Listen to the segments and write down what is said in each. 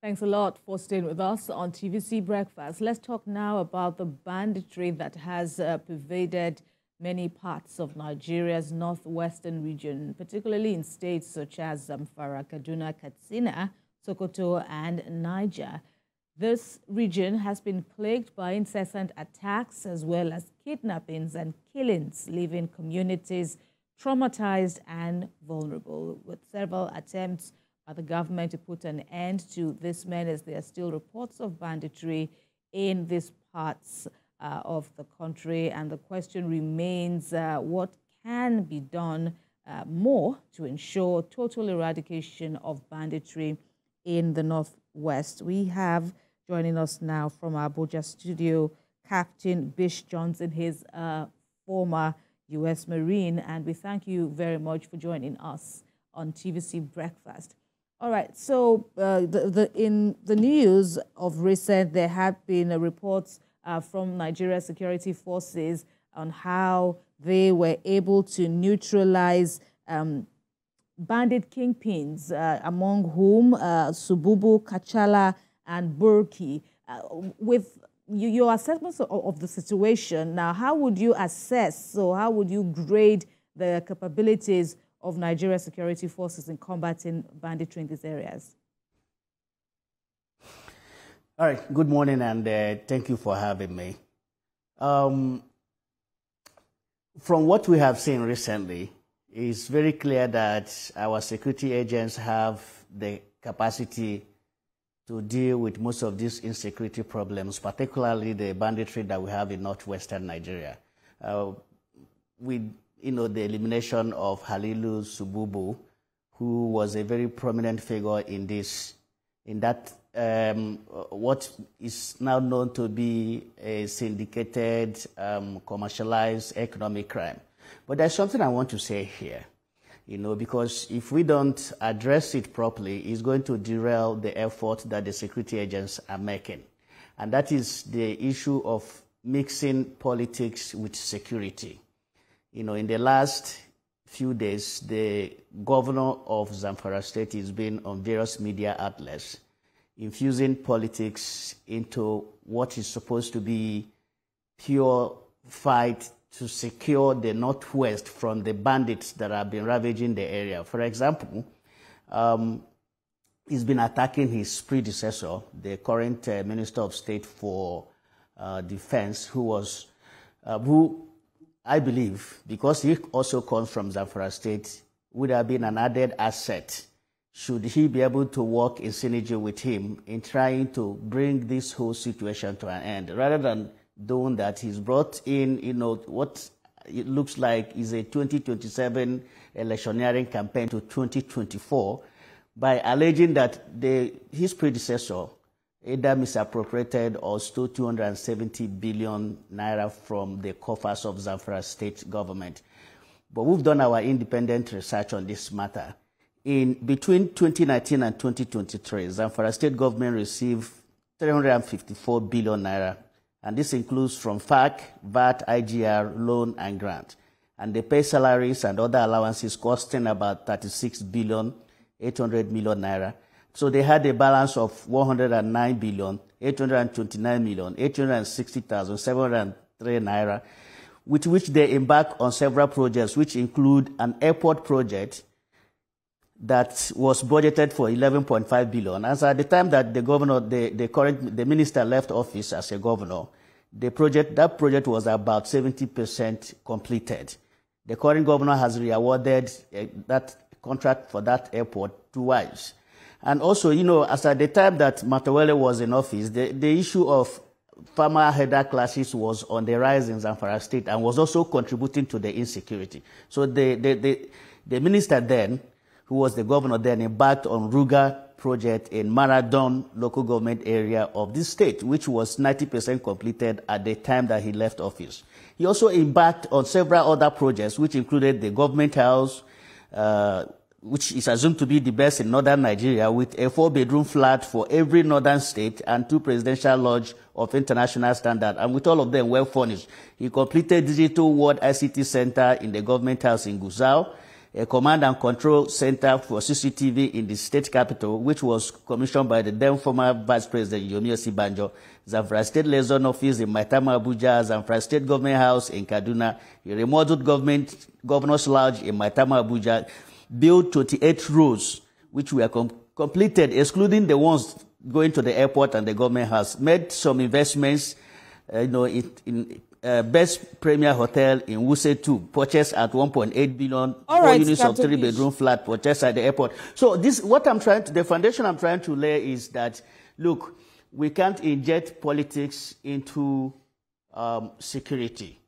Thanks a lot for staying with us on TVC Breakfast. Let's talk now about the banditry that has pervaded many parts of Nigeria's northwestern region, particularly in states such as Zamfara, Kaduna, Katsina, Sokoto, and Niger. This region has been plagued by incessant attacks as well as kidnappings and killings, leaving communities traumatized and vulnerable, with several attempts by the government to put an end to this menace. There are still reports of banditry in these parts of the country, and the question remains, what can be done more to ensure total eradication of banditry in the Northwest? We have joining us now from our Abuja studio, Captain Bish Johnson, his former U.S. Marine, and we thank you very much for joining us on TVC Breakfast. All right, so in the news of recent, there have been reports from Nigeria security forces on how they were able to neutralize bandit kingpins, among whom Sububu, Kachala, and Burki. With your assessment of the situation, now, how would you assess, so how would you grade the capabilities of Nigeria security forces in combating banditry in these areas? All right, good morning, and thank you for having me. From what we have seen recently, it's very clear that our security agents have the capacity to deal with most of these insecurity problems, particularly the banditry that we have in northwestern Nigeria. With the elimination of Halilu Sububu, who was a very prominent figure in that what is now known to be a syndicated, commercialized economic crime. But there's something I want to say here, because if we don't address it properly, it's going to derail the effort that the security agents are making. And that is the issue of mixing politics with security. In the last few days, the governor of Zamfara State has been on various media outlets, infusing politics into what is supposed to be pure fight to secure the Northwest from the bandits that have been ravaging the area. For example, he's been attacking his predecessor, the current Minister of State for Defense, who I believe, because he also comes from Zamfara State, would have been an added asset should he be able to work in synergy with him in trying to bring this whole situation to an end. Rather than doing that, he's brought in, what it looks like is a 2027 electioneering campaign to 2024 by alleging that his predecessor either misappropriated or stole 270 billion naira from the coffers of Zamfara State government. But we've done our independent research on this matter. Between 2019 and 2023, Zamfara State government received 354 billion naira, and this includes from FAC, VAT, IGR, loan, and grant. And they pay salaries and other allowances costing about 36 billion, 800 million naira. So they had a balance of 109 billion, 829 million, 860,703 naira, with which they embarked on several projects, which include an airport project that was budgeted for 11.5 billion. As at the time that the governor, the minister left office as a governor, that project was about 70% completed. The current governor has re-awarded that contract for that airport twice. And also, as at the time that Matawele was in office, the issue of farmer header clashes was on the rise in Zamfara State and was also contributing to the insecurity. So the minister then, who was the governor then, embarked on Ruga project in Maradon local government area of this state, which was 90% completed at the time that he left office. He also embarked on several other projects, which included the government house, which is assumed to be the best in northern Nigeria, with a 4-bedroom flat for every northern state and 2 presidential lodge of international standard, and with all of them well furnished. He completed Digital World ICT Center in the government house in Gusau, a command and control center for CCTV in the state capital, which was commissioned by the then former Vice President Yomi Osibanjo, Zamfara State Liaison Office in Maitama, Abuja, Zamfara State Government House in Kaduna, a remodeled Governor's Lodge in Maitama, Abuja, built 28 roads, which were completed, excluding the ones going to the airport and the government house, made some investments, in Best Premier Hotel in Wuse 2, purchased at 1.8 billion, All units Captain of 3-bedroom flat purchased at the airport. So the foundation I'm trying to lay is that, look, we can't inject politics into security.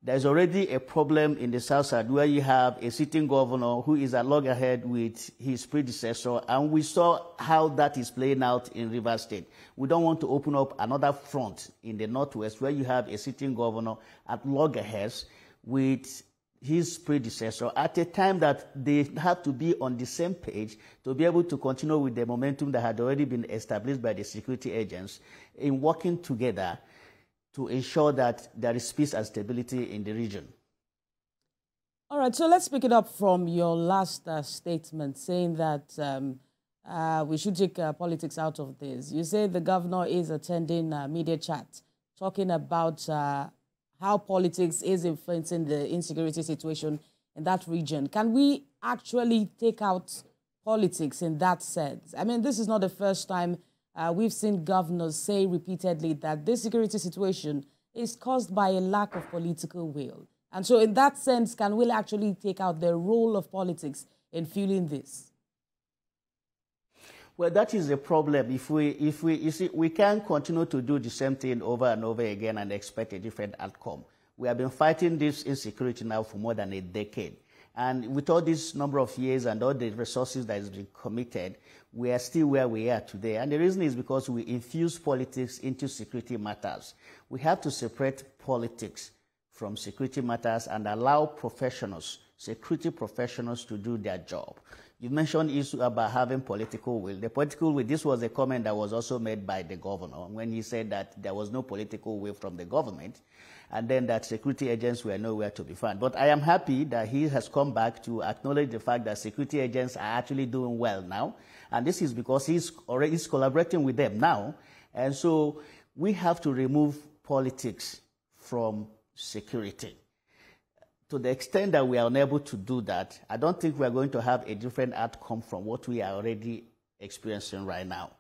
There's already a problem in the South Side where you have a sitting governor who is at loggerhead with his predecessor, and we saw how that is playing out in Rivers State. We don't want to open up another front in the Northwest where you have a sitting governor at loggerheads with his predecessor at a time that they have to be on the same page to be able to continue with the momentum that had already been established by the security agents in working together to ensure that there is peace and stability in the region. All right, so let's pick it up from your last statement, saying that we should take politics out of this. You say the governor is attending media chat, talking about how politics is influencing the insecurity situation in that region. Can we actually take out politics in that sense? I mean, this is not the first time we've seen governors say repeatedly that this security situation is caused by a lack of political will. And so in that sense, can we actually take out the role of politics in fueling this? Well, that is the problem. You see, we can't continue to do the same thing over and over again and expect a different outcome. We have been fighting this insecurity now for more than a decade. And with all this number of years and all the resources that has been committed, we are still where we are today. And the reason is because we infuse politics into security matters. We have to separate politics from security matters and allow professionals, security professionals, to do their job. You mentioned issue about having political will. The political will, this was a comment that was also made by the governor when he said that there was no political will from the government, and then that security agents were nowhere to be found. But I am happy that he has come back to acknowledge the fact that security agents are actually doing well now, and this is because he's collaborating with them now. And so we have to remove politics from security. To the extent that we are unable to do that, I don't think we are going to have a different outcome from what we are already experiencing right now.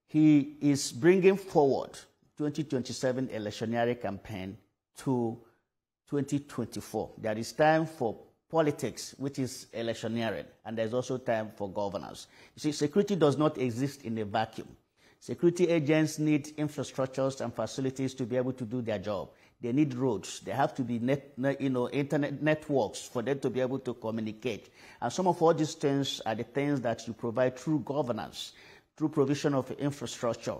He is bringing forward 2027 electioneering campaign to 2024. There is time for politics, which is electioneering, and there's also time for governance. You see, security does not exist in a vacuum. Security agents need infrastructures and facilities to be able to do their job. They need roads. There have to be internet networks for them to be able to communicate. And some of all these things are the things that you provide through governance, through provision of infrastructure,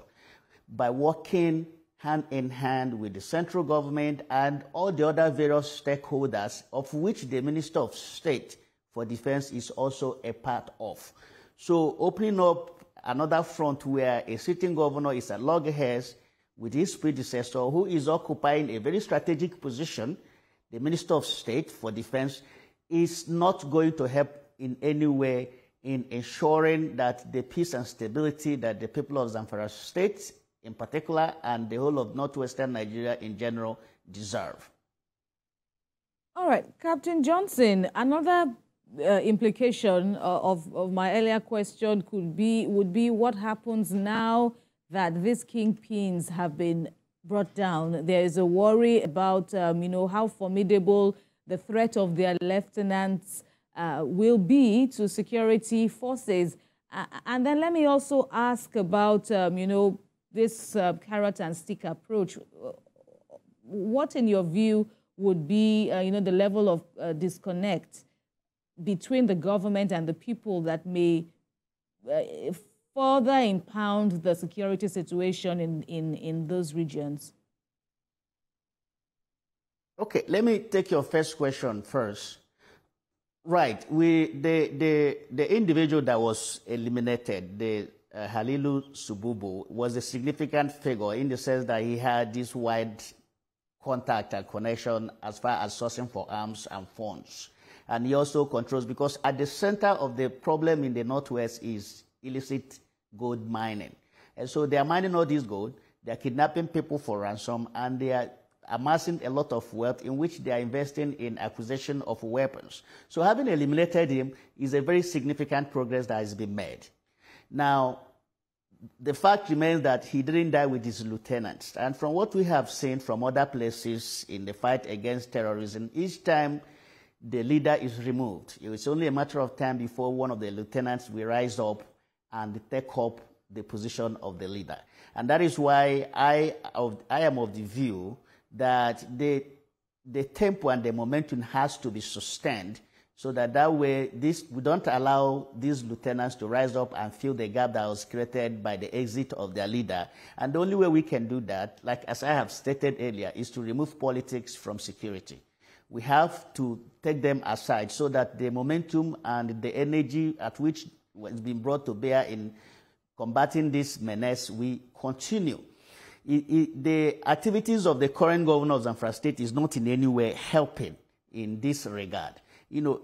by working hand in hand with the central government and all the other various stakeholders, of which the Minister of State for Defense is also a part of. So opening up another front where a sitting governor is at loggerheads with his predecessor, who is occupying a very strategic position, the Minister of State for Defense, is not going to help in any way in ensuring that the peace and stability that the people of Zamfara State in particular and the whole of northwestern Nigeria in general deserve. All right, Captain Johnson, another implication of my earlier question would be what happens now that these kingpins have been brought down. There is a worry about, how formidable the threat of their lieutenants will be to security forces. And then let me also ask about, this carrot and stick approach. What, in your view, would be, the level of disconnect between the government and the people that may further impound the security situation in those regions? Okay, let me take your first question first. Right, the individual that was eliminated, the Halilu Sububu, was a significant figure in the sense that he had this wide contact and connection as far as sourcing for arms and funds. And he also controls, because at the center of the problem in the Northwest is illicit gold mining. And so they are mining all this gold, they are kidnapping people for ransom, and they are amassing a lot of wealth in which they are investing in acquisition of weapons. So having eliminated him is a very significant progress that has been made. Now, the fact remains that he didn't die with his lieutenants. And from what we have seen from other places in the fight against terrorism, each time the leader is removed, it's only a matter of time before one of the lieutenants will rise up and take up the position of the leader. And that is why I am of the view that the tempo and the momentum has to be sustained, so that way we don't allow these lieutenants to rise up and fill the gap that was created by the exit of their leader. And the only way we can do that, like as I have stated earlier, is to remove politics from security. We have to take them aside so that the momentum and the energy at which has been brought to bear in combating this menace, we continue. The activities of the current governor of Zamfara State is not in any way helping in this regard. You know,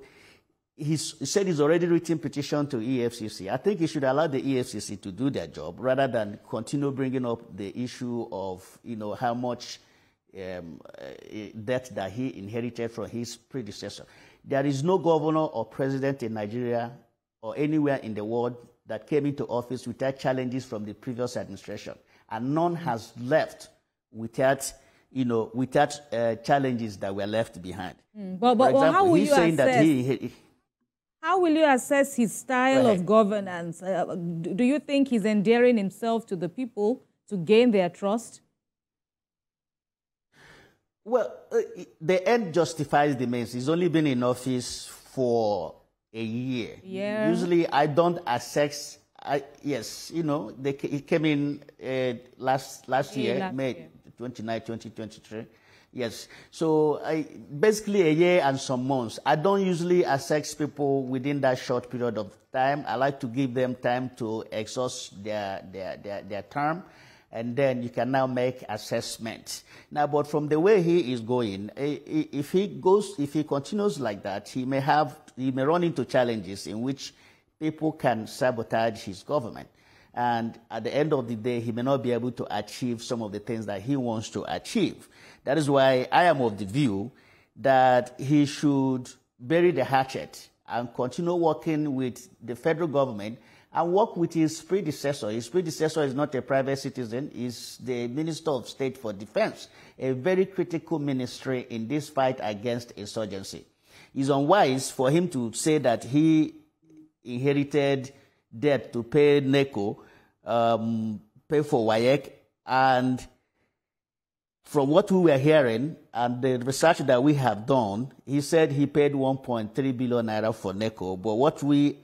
he said he's already written petition to EFCC. I think he should allow the EFCC to do their job rather than continue bringing up the issue of, you know, how much debt that he inherited from his predecessor. There is no governor or president in Nigeria or anywhere in the world that came into office without challenges from the previous administration. And none has left without, you know, challenges that were left behind. But example, how will you assess? How will you assess his style of governance? Do you think he's endearing himself to the people to gain their trust? Well, the end justifies the means. He's only been in office for a year. Yeah. Usually, I don't assess. Yes, you know, it came in last year, May 29, 2023. Yes. So basically a year and some months. I don't usually assess people within that short period of time. I like to give them time to exhaust their term, and then you can now make assessments. Now, but from the way he is going, if he continues like that, he may run into challenges in which people can sabotage his government. And at the end of the day, he may not be able to achieve some of the things that he wants to achieve. That is why I am of the view that he should bury the hatchet and continue working with the federal government and work with his predecessor. His predecessor is not a private citizen. He's the Minister of State for Defense, a very critical ministry in this fight against insurgency. It's unwise for him to say that he inherited debt to pay NECO, pay for WAEC, and from what we were hearing and the research that we have done, he said he paid 1.3 billion naira for NECO, but what we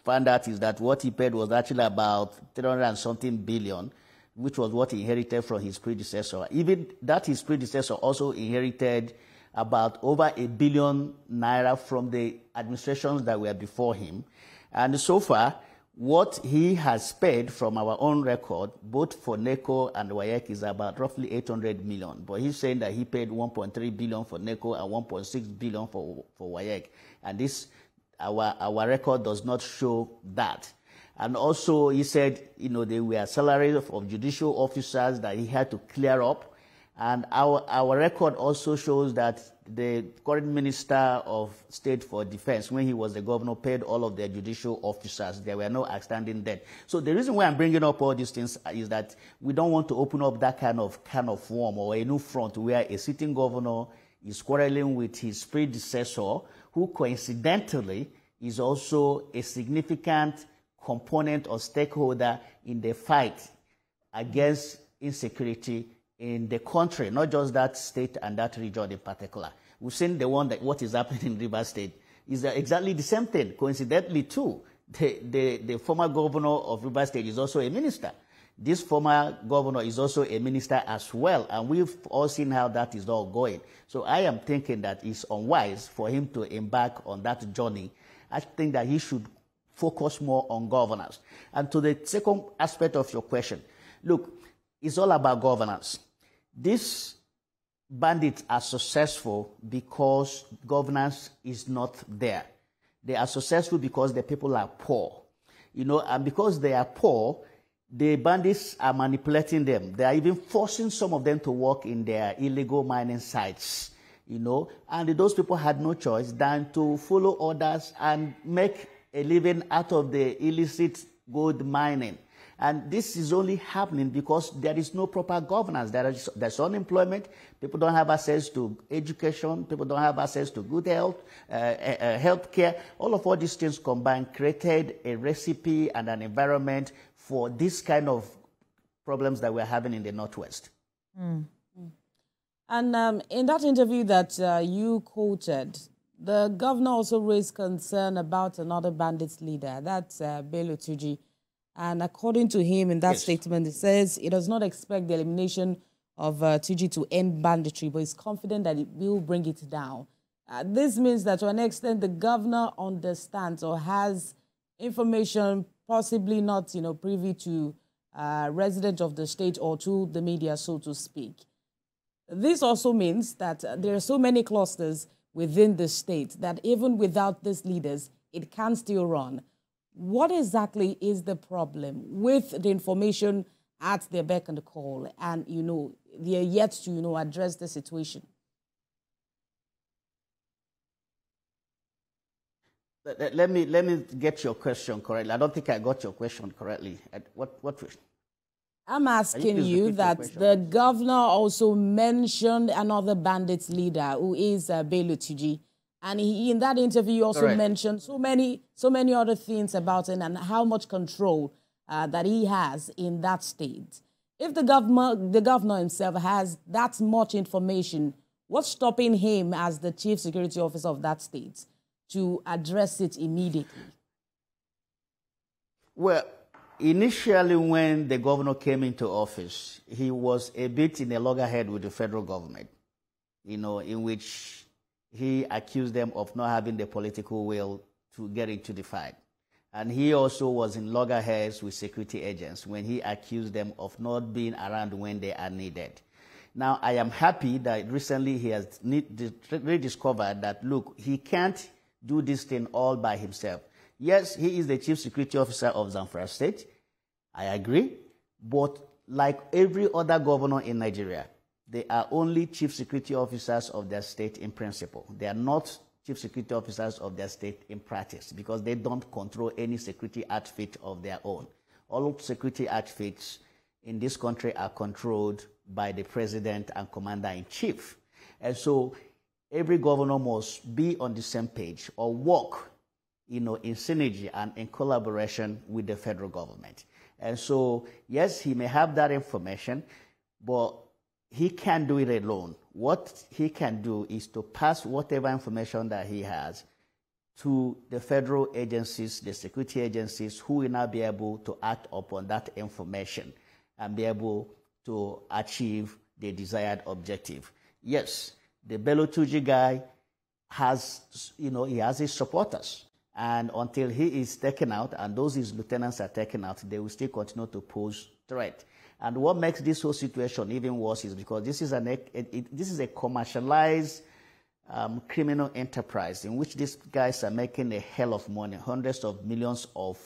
found out is that what he paid was actually about 300 and something billion, which was what he inherited from his predecessor. Even that his predecessor also inherited about over 1 billion naira from the administrations that were before him. And so far, what he has paid from our own record, both for NECO and WAEC, is about roughly 800 million. But he's saying that he paid 1.3 billion for NECO and 1.6 billion for WAEC. And this, our record does not show that. And also, he said, you know, there were salaries of judicial officers that he had to clear up. And our record also shows that the current Minister of State for Defense, when he was the governor, paid all of their judicial officers. There were no outstanding debt. So the reason why I'm bringing up all these things is that we don't want to open up that kind of worm or a new front where a sitting governor is quarreling with his predecessor, who coincidentally is also a significant component or stakeholder in the fight against insecurity in the country, not just that state and that region in particular. We've seen what is happening in Rivers State is exactly the same thing. Coincidentally, too, the former governor of Rivers State is also a minister. This former governor is also a minister as well, and we've all seen how that is all going. So I am thinking that it's unwise for him to embark on that journey. I think that he should focus more on governance. And to the second aspect of your question, look, it's all about governance. This bandits are successful because governance is not there. They are successful because the people are poor. And because they are poor, the bandits are manipulating them. They are even forcing some of them to work in their illegal mining sites, and those people had no choice than to follow orders and make a living out of the illicit gold mining. And this is only happening because there is no proper governance. There's unemployment. People don't have access to education. People don't have access to good health, health care. All these things combined created a recipe and an environment for this kind of problems that we're having in the Northwest. Mm. And in that interview that you quoted, the governor also raised concern about another bandits leader, that's Bello Tuji. And according to him, in that statement, it says he does not expect the elimination of Tuji to end banditry, but is confident that it will bring it down. This means that to an extent, the governor understands or has information possibly not, privy to residents of the state or to the media, so to speak. This also means that there are so many clusters within the state that even without these leaders, it can still run. What exactly is the problem with the information at their beck and call, and they are yet to address the situation? Let me get your question correctly. I don't think I got your question correctly. What? I'm asking you that the governor also mentioned another bandits leader who is Bello Tuji. And he, in that interview, also mentioned so many other things about him and how much control that he has in that state. If the governor himself has that much information, what's stopping him as the chief security officer of that state to address it immediately? Well, initially when the governor came into office, he was a bit in a loggerhead with the federal government, in which he accused them of not having the political will to get into the fight. And he also was in loggerheads with security agents when he accused them of not being around when they are needed. Now, I am happy that recently he has rediscovered that, look, he can't do this thing all by himself. Yes, he is the chief security officer of Zamfara State. I agree. But like every other governor in Nigeria, they are only chief security officers of their state in principle. They are not chief security officers of their state in practice because they don't control any security outfit of their own. All security outfits in this country are controlled by the president and commander-in-chief. And so every governor must be on the same page or work, in synergy and in collaboration with the federal government. And so, yes, he may have that information, but he can't do it alone. What he can do is to pass whatever information that he has to the federal agencies, the security agencies, who will now be able to act upon that information and be able to achieve the desired objective. Yes, the Bello Tuji guy has, he has his supporters. And until he is taken out and those his lieutenants are taken out, they will still continue to pose threat. And what makes this whole situation even worse is because this is a commercialized criminal enterprise in which these guys are making a hell of money, hundreds of millions of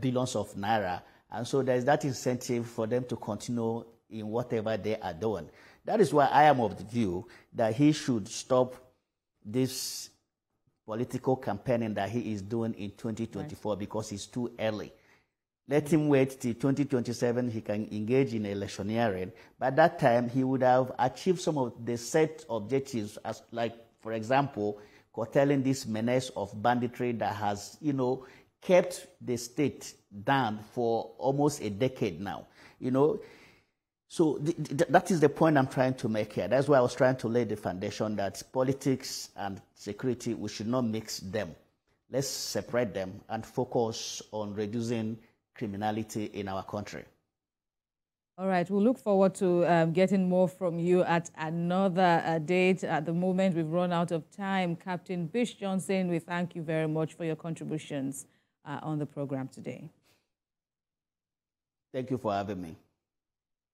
billions of naira. And so there's that incentive for them to continue in whatever they are doing. That is why I am of the view that he should stop this political campaigning that he is doing in 2024 because it's too early. Let him wait till 2027, he can engage in electioneering. By that time, he would have achieved some of the set objectives, as like, for example, curtailing this menace of banditry that has, kept the state down for almost a decade now, So that is the point I'm trying to make here. That's why I was trying to lay the foundation that politics and security, we should not mix them. Let's separate them and focus on reducing criminality in our country. All right, we'll look forward to getting more from you at another date. At the moment, we've run out of time. Captain Bish Johnson, we thank you very much for your contributions on the program today. Thank you for having me.